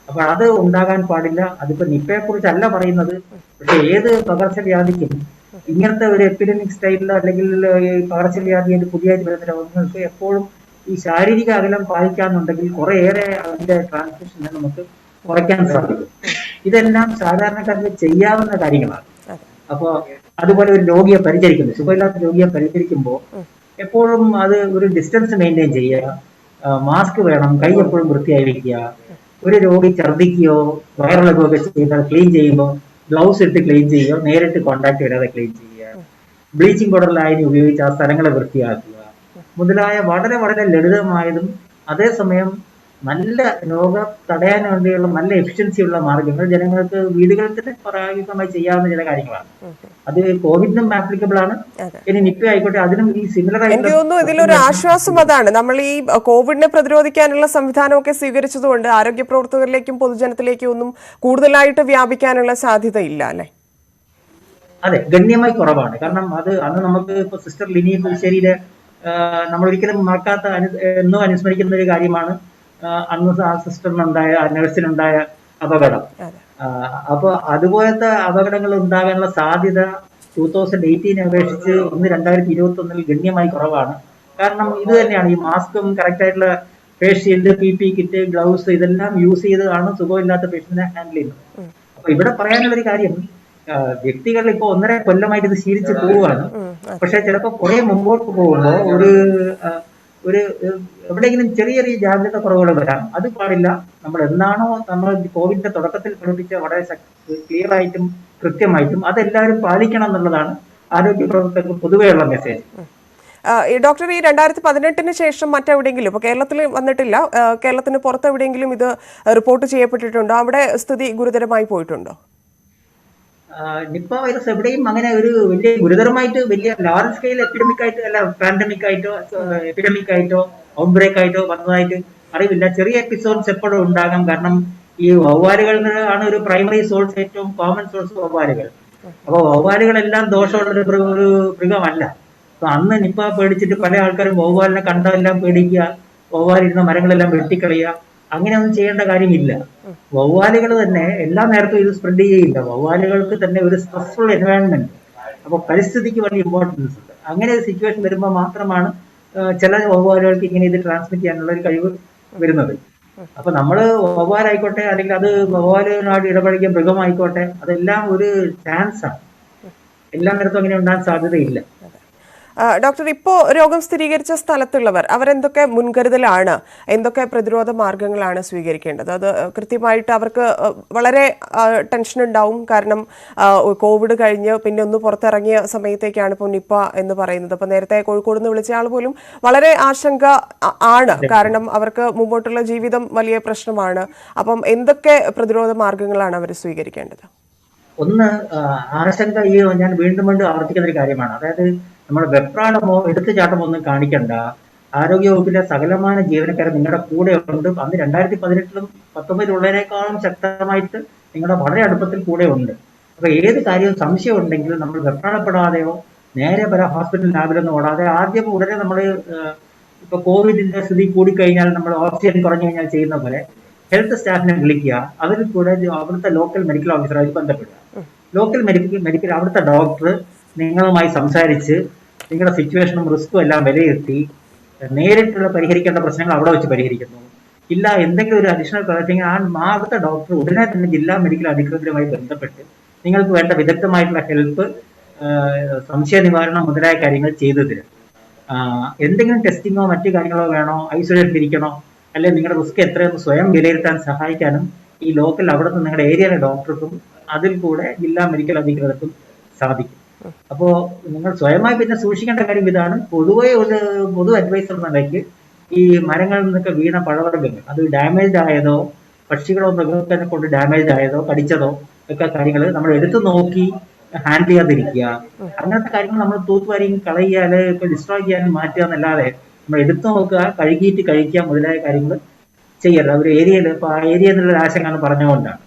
അപ്പൊ അത് ഉണ്ടാകാൻ പാടില്ല. അതിപ്പോ നിപ്പയെ കുറിച്ചല്ല പറയുന്നത്. പക്ഷെ ഏത് പകർച്ചവ്യാധിക്കും ഇങ്ങനത്തെ ഒരു എപ്പിഡമിക് സ്റ്റൈലിലോ അല്ലെങ്കിൽ ഈ പകർച്ചവ്യാധിയുടെ പുതിയതായിട്ട് വരുന്ന രോഗങ്ങൾക്ക് എപ്പോഴും ഈ ശാരീരിക അകലം പാലിക്കാന്നുണ്ടെങ്കിൽ കുറേയേറെ അതിന്റെ ട്രാൻസ്മിഷനെ നമുക്ക് കുറയ്ക്കാൻ സാധിക്കും. ഇതെല്ലാം സാധാരണക്കാർക്ക് ചെയ്യാവുന്ന കാര്യങ്ങളാണ്. അപ്പോ അതുപോലെ ഒരു രോഗിയെ പരിചരിക്കുന്നു, സുഖമില്ലാത്ത രോഗിയെ പരിചരിക്കുമ്പോൾ എപ്പോഴും അത് ഒരു ഡിസ്റ്റൻസ് മെയിൻറ്റെയിൻ ചെയ്യുക, മാസ്ക് വേണം, കൈ എപ്പോഴും വൃത്തിയായി വെക്കുക. ഒരു രോഗി ഛർദ്ദിക്കുകയോ വയറിളക്കുകയോ ഒക്കെ ചെയ്താൽ ക്ലീൻ ചെയ്യുമ്പോൾ ഗ്ലൗസ് ഇട്ട് ക്ലീൻ ചെയ്യുകയോ നേരിട്ട് കോണ്ടാക്ട് ഇടാതെ ക്ലീൻ ചെയ്യുക. ബ്ലീച്ചിങ് പൗഡർ ലായനി ഉപയോഗിച്ച് ആ സ്ഥലങ്ങളെ വൃത്തിയാക്കുക മുതലായ വളരെ വളരെ ലളിതമായതും അതേസമയം നല്ല രോഗം തടയാൻ വേണ്ടിയുള്ള നല്ല എഫിഷ്യൻസിയുള്ള മാർഗങ്ങൾ ജനങ്ങൾക്ക് വീടുകളിൽ തന്നെ പ്രായോഗികമായി ചെയ്യാവുന്ന ചില കാര്യങ്ങളാണ്. അത് കോവിഡിനും ആപ്ലിക്കബിൾ ആണ്. ഇനി നിപ്പ ആയിക്കോട്ടെ, അതിനും ഈ സിമിലർ എനിക്ക് തോന്നുന്നു ഇതിലൊരു ആശ്വാസം അതാണ്. നമ്മൾ ഈ കോവിഡിനെ പ്രതിരോധിക്കാനുള്ള സംവിധാനമൊക്കെ സ്വീകരിച്ചതുകൊണ്ട് ആരോഗ്യ പ്രവർത്തകരിലേക്കും പൊതുജനത്തിലേക്കും ഒന്നും കൂടുതലായിട്ട് വ്യാപിക്കാനുള്ള സാധ്യത ഇല്ല അല്ലെ? അതെ, ഗണ്യമായി കുറവാണ്. കാരണം അത് അന്ന് നമുക്ക് ഇപ്പൊ സിസ്റ്റർ ലിനി പുൽശ്ശേരിയിലെ നമ്മൾ ഒരിക്കലും മറക്കാത്ത എന്നും അനുസ്മരിക്കുന്ന ഒരു കാര്യമാണ് അന്ന് ആ സിസ്റ്ററിനുണ്ടായ നഴ്സിനുണ്ടായ അപകടം. അപ്പൊ അതുപോലത്തെ അപകടങ്ങൾ ഉണ്ടാകാനുള്ള സാധ്യത 2018 അപേക്ഷിച്ച് ഇന്ന് 2021 ഗണ്യമായി കുറവാണ്. കാരണം ഇത് തന്നെയാണ്, ഈ മാസ്കും കറക്റ്റ് ആയിട്ടുള്ള face shield, PPE kit, gloves ഇതെല്ലാം യൂസ് ചെയ്താണ് സുഖമില്ലാത്ത പേഷ്യന്റിനെ ഹാൻഡിൽ ചെയ്യുന്നത്. അപ്പൊ ഇവിടെ പറയാനുള്ളൊരു കാര്യം, വ്യക്തികൾ ഇപ്പൊ 1.5 കൊല്ലമായിട്ട് ഇത് ശീലിച്ച് പോവുകയാണ്. പക്ഷെ ചിലപ്പോൾ കുറെ മുമ്പോട്ട് പോകുമ്പോൾ ഒരു എവിടെയെങ്കിലും ചെറിയ ചെറിയ ജാഗ്രത കുറവുകൾ വരാം. അത് പാടില്ല. നമ്മൾ എന്നാണോ നമ്മൾ കോവിഡിന്റെ തുടക്കത്തിൽ പഠിപ്പിച്ച വളരെ ക്ലിയർ ആയിട്ടും കൃത്യമായിട്ടും അതെല്ലാവരും പാലിക്കണം എന്നുള്ളതാണ് ആരോഗ്യ പ്രവർത്തകർക്ക് പൊതുവെയുള്ള മെസ്സേജ്. ഡോക്ടർ, ഈ 2018 ശേഷം മറ്റെവിടെയെങ്കിലും, ഇപ്പൊ കേരളത്തിൽ വന്നിട്ടില്ല, കേരളത്തിന് പുറത്തെവിടെയെങ്കിലും ഇത് റിപ്പോർട്ട് ചെയ്യപ്പെട്ടിട്ടുണ്ടോ? അവിടെ സ്ഥിതി ഗുരുതരമായി പോയിട്ടുണ്ടോ? നിപ്പ വൈറസ് എവിടെയും അങ്ങനെ ഒരു വലിയ ഗുരുതരമായിട്ട് വലിയ ലാർജ് സ്കെയിൽ എപ്പിഡമിക് ആയിട്ട് അല്ല, പാൻഡമിക് ആയിട്ടോ എപ്പിഡമിക് ആയിട്ടോ ഔട്ട്ബ്രേക്ക് ആയിട്ടോ വന്നതായിട്ട് അറിവില്ല. ചെറിയ എപ്പിസോഡ്സ് എപ്പോഴും ഉണ്ടാകാം. കാരണം ഈ വവ്വാലുകളിൽ ആണ് ഒരു പ്രൈമറി സോഴ്സ്, ഏറ്റവും കോമൺ സോഴ്സ് വവ്വാലുകൾ. അപ്പൊ വവ്വാലുകളെല്ലാം ദോഷമുള്ള ഒരു മൃഗമല്ല. അപ്പൊ അന്ന് നിപ്പ പേടിച്ചിട്ട് പല ആൾക്കാരും വവ്വാലിനെ കണ്ടെല്ലാം പേടിക്കുക, വവ്വാലിരുന്ന മരങ്ങളെല്ലാം വെട്ടിക്കളയുക, അങ്ങനെയൊന്നും ചെയ്യേണ്ട കാര്യമില്ല. വവ്വാലുകൾ തന്നെ എല്ലാ നേരത്തും ഇത് സ്പ്രെഡ് ചെയ്യില്ല. വവ്വാലുകൾക്ക് തന്നെ ഒരു സ്ട്രെസ്ഫുൾ എൻവയോൺമെന്റ്, അപ്പൊ പരിസ്ഥിതിക്ക് വലിയ ഇമ്പോർട്ടൻസ് ഉണ്ട്. അങ്ങനെ ഒരു സിറ്റുവേഷൻ വരുമ്പോൾ മാത്രമാണ് ചില വവ്വാലുകൾക്ക് ഇങ്ങനെ ഇത് ട്രാൻസ്മിറ്റ് ചെയ്യാനുള്ള ഒരു കഴിവ് വരുന്നത്. അപ്പൊ നമ്മള് വവ്വാലായിക്കോട്ടെ, അല്ലെങ്കിൽ അത് വവ്വാലുമായിട്ട് ഇടപഴകിയ മൃഗമായിക്കോട്ടെ, അതെല്ലാം ഒരു ചാൻസ് ആണ്. എല്ലാ നേരത്തും അങ്ങനെ ഉണ്ടാകാൻ സാധ്യതയില്ല. ഡോക്ടർ, ഇപ്പോൾ രോഗം സ്ഥിരീകരിച്ച സ്ഥലത്തുള്ളവർ അവരെന്തൊക്കെ മുൻകരുതലാണ്, എന്തൊക്കെ പ്രതിരോധ മാർഗങ്ങളാണ് സ്വീകരിക്കേണ്ടത്? അത് കൃത്യമായിട്ട് അവർക്ക് വളരെ ടെൻഷൻ ഉണ്ടാവും. കാരണം കോവിഡ് കഴിഞ്ഞ് പിന്നെ ഒന്ന് പുറത്തിറങ്ങിയ സമയത്തേക്കാണ് ഇപ്പോൾ നിപ്പ എന്ന് പറയുന്നത്. അപ്പോൾ നേരത്തെ കോഴിക്കോട് നിന്ന് വിളിച്ച ആൾ പോലും വളരെ ആശങ്ക ആണ്. കാരണം അവർക്ക് മുമ്പോട്ടുള്ള ജീവിതം വലിയ പ്രശ്നമാണ്. അപ്പം എന്തൊക്കെ പ്രതിരോധ മാർഗങ്ങളാണ് അവർ സ്വീകരിക്കേണ്ടത്? ഒന്ന്, ആശങ്ക ഞാൻ വീണ്ടും ആവർത്തിക്കുന്ന ഒരു കാര്യമാണ്. അതായത് നമ്മുടെ വെപ്രാളമോ എടുത്തുചാട്ടമോ ഒന്നും കാണിക്കണ്ട. ആരോഗ്യവകുപ്പിലെ സകലമാന ജീവനക്കാർ നിങ്ങളുടെ കൂടെ ഉണ്ട്. അന്ന് 2018-ലും 2019 ശക്തമായിട്ട് നിങ്ങളുടെ വളരെ അടുപ്പത്തിൽ കൂടെ ഉണ്ട്. അപ്പൊ ഏത് കാര്യവും സംശയം ഉണ്ടെങ്കിൽ നമ്മൾ വെപ്രാളപ്പെടാതെയോ നേരെ പല ഹോസ്പിറ്റൽ ലാബിലൊന്നും ഓടാതെ ആദ്യം ഉടനെ നമ്മൾ ഇപ്പൊ കോവിഡിന്റെ സ്ഥിതി കൂടിക്കഴിഞ്ഞാൽ നമ്മൾ ഓക്സിജൻ കുറഞ്ഞു കഴിഞ്ഞാൽ ചെയ്യുന്ന പോലെ ഹെൽത്ത് സ്റ്റാഫിനെ വിളിക്കുക. അതിൽ കൂടെ അവിടുത്തെ ലോക്കൽ മെഡിക്കൽ ഓഫീസറായിട്ട് ബന്ധപ്പെടുക. ലോക്കൽ മെഡിക്കൽ അവിടുത്തെ ഡോക്ടർ നിങ്ങളുമായി സംസാരിച്ച് നിങ്ങളുടെ സിറ്റുവേഷനും റിസ്ക്കും എല്ലാം വിലയിരുത്തി നേരിട്ടുള്ള പരിഹരിക്കേണ്ട പ്രശ്നങ്ങൾ അവിടെ വെച്ച് പരിഹരിക്കുന്നു. ഇല്ല, എന്തെങ്കിലും ഒരു അഡീഷണൽ പ്രവർത്തിങ്ങൾ അവിടുത്തെ ഡോക്ടർ ഉടനെ തന്നെ ജില്ലാ മെഡിക്കൽ അധികൃതരുമായി ബന്ധപ്പെട്ട് നിങ്ങൾക്ക് വേണ്ട വിദഗ്ധമായിട്ടുള്ള ഹെൽപ്പ് സംശയ നിവാരണം മുതലായ കാര്യങ്ങൾ ചെയ്തു തരും. എന്തെങ്കിലും ടെസ്റ്റിങ്ങോ മറ്റു കാര്യങ്ങളോ വേണോ, ഐസൊലേഷൻ ഇരിക്കണോ, അല്ലെങ്കിൽ നിങ്ങളുടെ റിസ്ക് എത്രയെന്ന് സ്വയം വിലയിരുത്താൻ സഹായിക്കാനും ഈ ലോക്കൽ അവിടുന്ന് നിങ്ങളുടെ ഏരിയയിലെ ഡോക്ടർക്കും അതിൽ കൂടെ ജില്ലാ മെഡിക്കൽ അധികൃതർക്കും സാധിക്കും. അപ്പോ നിങ്ങൾ സ്വയമായി പിന്നെ സൂക്ഷിക്കേണ്ട കാര്യം ഇതാണ്. പൊതുവെ ഒരു പൊതു അഡ്വൈസർ നിലയ്ക്ക് ഈ മരങ്ങളിൽ നിന്നൊക്കെ വീണ പഴവർഗ്ഗങ്ങൾ അത് ഡാമേജ് ആയതോ പക്ഷികളോ മൃഗത്തിനെ കൊണ്ട് ഡാമേജ് ആയതോ കടിച്ചതോ ഒക്കെ കാര്യങ്ങൾ നമ്മൾ എടുത്തു നോക്കി ഹാൻഡിൽ ചെയ്യാതിരിക്കുക. അങ്ങനത്തെ കാര്യങ്ങൾ നമ്മൾ തൂത്തുവാരിയും കളയാല് ഇപ്പൊ ഡിസ്ട്രോയ് ചെയ്യാനും മാറ്റുക എന്നല്ലാതെ നമ്മൾ എടുത്തു നോക്കുക, കഴുകിയിട്ട് കഴിക്കുക മുതലായ കാര്യങ്ങൾ ചെയ്യരുത്. ഒരു ഏരിയയിൽ ഇപ്പൊ ആ ഏരിയ എന്നുള്ള ആശങ്കാണ് പറഞ്ഞുകൊണ്ടാണ്.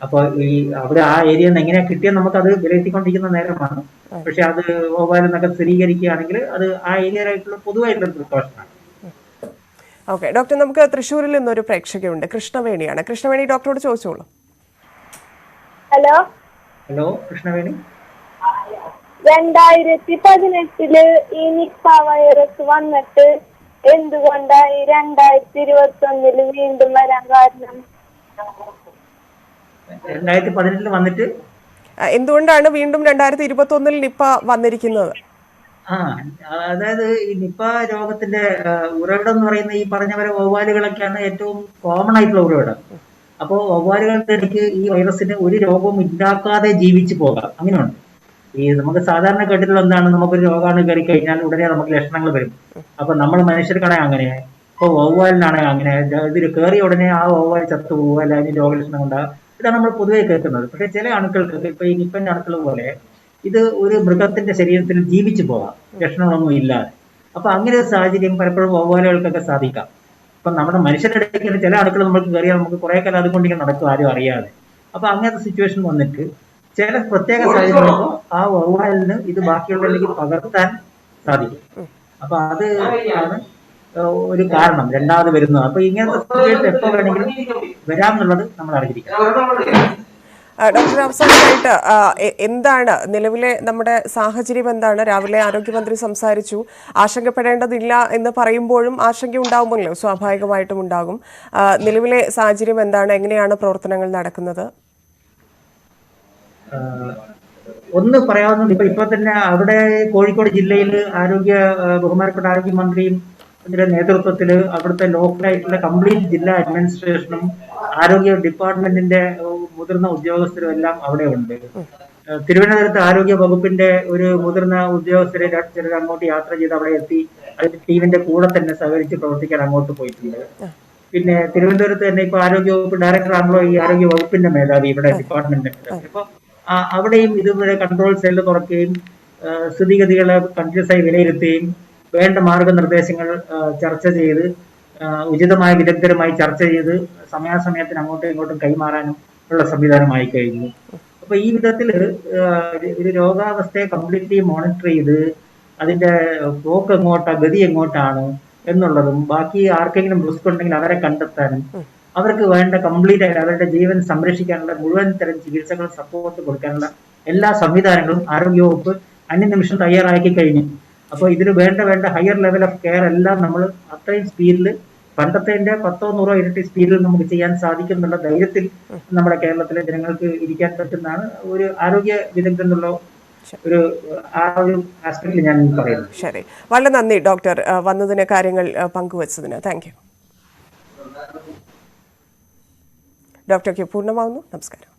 അപ്പൊ ഈ അവിടെ ആ ഏരിയ നിന്ന് എങ്ങനെയാ കിട്ടിയെന്ന് നമുക്കത് വിലയിരുത്തിക്കൊണ്ടിരിക്കുന്ന നേരമാണ്. പക്ഷെ അത് വവ്വാലെന്നൊക്കെ സ്ഥിരീകരിക്കുകയാണെങ്കിൽ അത് ആ ഏരിയയിലായിട്ടുള്ള പൊതുവായിട്ടുള്ള പ്രിക്കോഷനാണ്. ഓക്കെ ഡോക്ടർ, നമുക്ക് തൃശ്ശൂരിൽ നിന്നൊരു പ്രേക്ഷകയുണ്ട്, കൃഷ്ണവേണിയാണ്. കൃഷ്ണവേണി, ഡോക്ടറോട് ചോദിച്ചോളൂ. Hello hello Krishnaveni. 2018 ഈ നിപ്പ വൈറസ് വന്നിട്ട് എന്തുകൊണ്ടാണ് 2021 വീണ്ടും വരാൻ കാരണം? 2018 വന്നിട്ട് എന്തുകൊണ്ടാണ് വീണ്ടും 2021 നിപ്പ വന്നിരിക്കുന്നത്? അതായത് ഈ നിപ്പ രോഗത്തിന്റെ ഉറവിടം എന്ന് പറയുന്ന ഈ പറഞ്ഞ പോലെ വവ്വാലുകളൊക്കെയാണ് ഏറ്റവും കോമൺ ആയിട്ടുള്ള ഉറവിടം. അപ്പോൾ വവ്വാലുകളുടെ ഇടയ്ക്ക് ഈ വൈറസിന് ഒരു രോഗവും ഉണ്ടാക്കാതെ ജീവിച്ചു പോകാം, അങ്ങനെയുണ്ട്. ഈ നമുക്ക് സാധാരണ കേട്ടിട്ടുള്ള എന്താണ്, നമുക്കൊരു രോഗമാണ് കയറി കഴിഞ്ഞാൽ ഉടനെ നമുക്ക് ലക്ഷണങ്ങൾ വരും. അപ്പൊ നമ്മൾ മനുഷ്യർക്കാണെങ്കിൽ അങ്ങനെ, ഇപ്പൊ വവ്വാലിനാണെങ്കിൽ അങ്ങനെ, ഇതിൽ കയറിയ ഉടനെ ആ വവ്വാൽ ചത്തു പോകുക, അല്ല അതിന് രോഗലക്ഷണം ഉണ്ടാകുക, ഇതാണ് നമ്മൾ പൊതുവെ കേൾക്കുന്നത്. പക്ഷെ ചില അണുക്കൾക്ക്, ഇപ്പൊ ഈ നിപ്പന്റെ അണുക്കൾ പോലെ ഇത് ഒരു മൃഗത്തിന്റെ ശരീരത്തിൽ ജീവിച്ചു പോകാം ലക്ഷണങ്ങളൊന്നും ഇല്ലാതെ. അപ്പൊ അങ്ങനെ ഒരു സാഹചര്യം പലപ്പോഴും വവ്വാലുകൾക്കൊക്കെ സാധിക്കാം. ഇപ്പൊ നമ്മുടെ മനുഷ്യരുടെ ഇടയ്ക്ക് ചില അണുക്കൾ നമുക്ക് കയറിയാൽ നമുക്ക് കുറെ കാലം അതുകൊണ്ടിങ്ങനെ നടക്കും, ആരും അറിയാതെ. അപ്പൊ അങ്ങനത്തെ സിറ്റുവേഷൻ വന്നിട്ട് ചില പ്രത്യേക സാഹചര്യങ്ങളിലോ ആ വവ്വാലിന് ഇത് ബാക്കിയുള്ളവരിലേക്ക് പകർത്താൻ സാധിക്കും. അപ്പൊ അത് ആണ് ഒരു കാരണം രണ്ടാമത് വരുന്നത്. അപ്പൊ ഇങ്ങനത്തെ സിറ്റുവേഷൻ എപ്പോൾ വേണമെങ്കിലും വരാമെന്നുള്ളത് നമ്മൾ അറിഞ്ഞിരിക്കണം. ഡോക്ടർ, അവസാനമായിട്ട് എന്താണ് നിലവിലെ നമ്മുടെ സാഹചര്യം എന്താണ്? രാവിലെ ആരോഗ്യമന്ത്രി സംസാരിച്ചു, ആശങ്കപ്പെടേണ്ടതില്ല എന്ന് പറയുമ്പോഴും ആശങ്ക ഉണ്ടാവുമല്ലോ, സ്വാഭാവികമായിട്ടും ഉണ്ടാകും. നിലവിലെ സാഹചര്യം എന്താണ്? എങ്ങനെയാണ് പ്രവർത്തനങ്ങൾ നടക്കുന്നത്? ഒന്ന് പറയാവുന്നത് ഇപ്പൊ തന്നെ അവിടെ കോഴിക്കോട് ജില്ലയിൽ ബഹുമാനപ്പെട്ട ആരോഗ്യമന്ത്രിയും അതിന്റെ നേതൃത്വത്തിൽ അവിടുത്തെ ലോക്കലായിട്ടുള്ള കംപ്ലീറ്റ് ജില്ലാ അഡ്മിനിസ്ട്രേഷനും ആരോഗ്യ ഡിപ്പാർട്ട്മെന്റിന്റെ മുതിർന്ന ഉദ്യോഗസ്ഥരും എല്ലാം അവിടെ ഉണ്ട്. തിരുവനന്തപുരത്ത് ആരോഗ്യ വകുപ്പിന്റെ ഒരു മുതിർന്ന ഉദ്യോഗസ്ഥരെ ചിലർ അങ്ങോട്ട് യാത്ര ചെയ്ത് അവിടെ എത്തി അതിന്റെ ടീമിന്റെ കൂടെ തന്നെ സഹകരിച്ച് പ്രവർത്തിക്കാൻ അങ്ങോട്ട് പോയിട്ടുണ്ട്. പിന്നെ തിരുവനന്തപുരത്ത് തന്നെ ഇപ്പൊ ആരോഗ്യ വകുപ്പ് ഡയറക്ടർ ആണല്ലോ ഈ ആരോഗ്യ വകുപ്പിന്റെ മേധാവി ഇവിടെ ഡിപ്പാർട്ട്മെന്റിന്റെ മേധാവി. അപ്പൊ അവിടെയും ഇതുവരെ കൺട്രോൾ സെല്ല് തുറക്കുകയും സ്ഥിതിഗതികളെ കണ്ടിന്യൂസ് ആയി വിലയിരുത്തുകയും വേണ്ട മാർഗനിർദ്ദേശങ്ങൾ ചർച്ച ചെയ്ത് ഉചിതമായ വിദഗ്ധരുമായി ചർച്ച ചെയ്ത് സമയാസമയത്തിന് അങ്ങോട്ടും ഇങ്ങോട്ടും കൈമാറാനും ഉള്ള സംവിധാനമായി കഴിഞ്ഞു. അപ്പൊ ഈ വിധത്തിൽ ഒരു രോഗാവസ്ഥയെ കംപ്ലീറ്റ്ലി മോണിറ്റർ ചെയ്ത് അതിന്റെ പോക്ക് എങ്ങോട്ടാണ്, ഗതി എങ്ങോട്ടാണ് എന്നുള്ളതും ബാക്കി ആർക്കെങ്കിലും റിസ്ക് ഉണ്ടെങ്കിൽ അവരെ കണ്ടെത്താനും അവർക്ക് വേണ്ട കംപ്ലീറ്റ് ആയിട്ട് അവരുടെ ജീവൻ സംരക്ഷിക്കാനുള്ള മുഴുവൻ തരം ചികിത്സകൾ സപ്പോർട്ട് കൊടുക്കാനുള്ള എല്ലാ സംവിധാനങ്ങളും ആരോഗ്യവകുപ്പ് അന്യനിമിഷം തയ്യാറാക്കി കഴിഞ്ഞു. അപ്പോൾ ഇതിന് വേണ്ട ഹയർ ലെവൽ ഓഫ് കെയർ എല്ലാം നമ്മൾ അത്രയും സ്പീഡിൽ പണ്ടത്തെ 10-100 ഇരട്ടി സ്പീഡിൽ നമുക്ക് ചെയ്യാൻ സാധിക്കും എന്നുള്ള ധൈര്യത്തിൽ നമ്മുടെ കേരളത്തിലെ ജനങ്ങൾക്ക് ഇരിക്കാൻ പറ്റുന്നതാണ് ഒരു ആരോഗ്യ വിദഗ്ധൻ എന്നുള്ള ഒരു ആസ്പെക്ടിൽ ഞാൻ പറയുന്നത്. ശരി, വളരെ നന്ദി ഡോക്ടർ, വന്നതിന് കാര്യങ്ങൾ പങ്കുവച്ചതിന്. Thank you. ഡോക്ടർ പൂർണ്ണമാകുന്നു. നമസ്കാരം.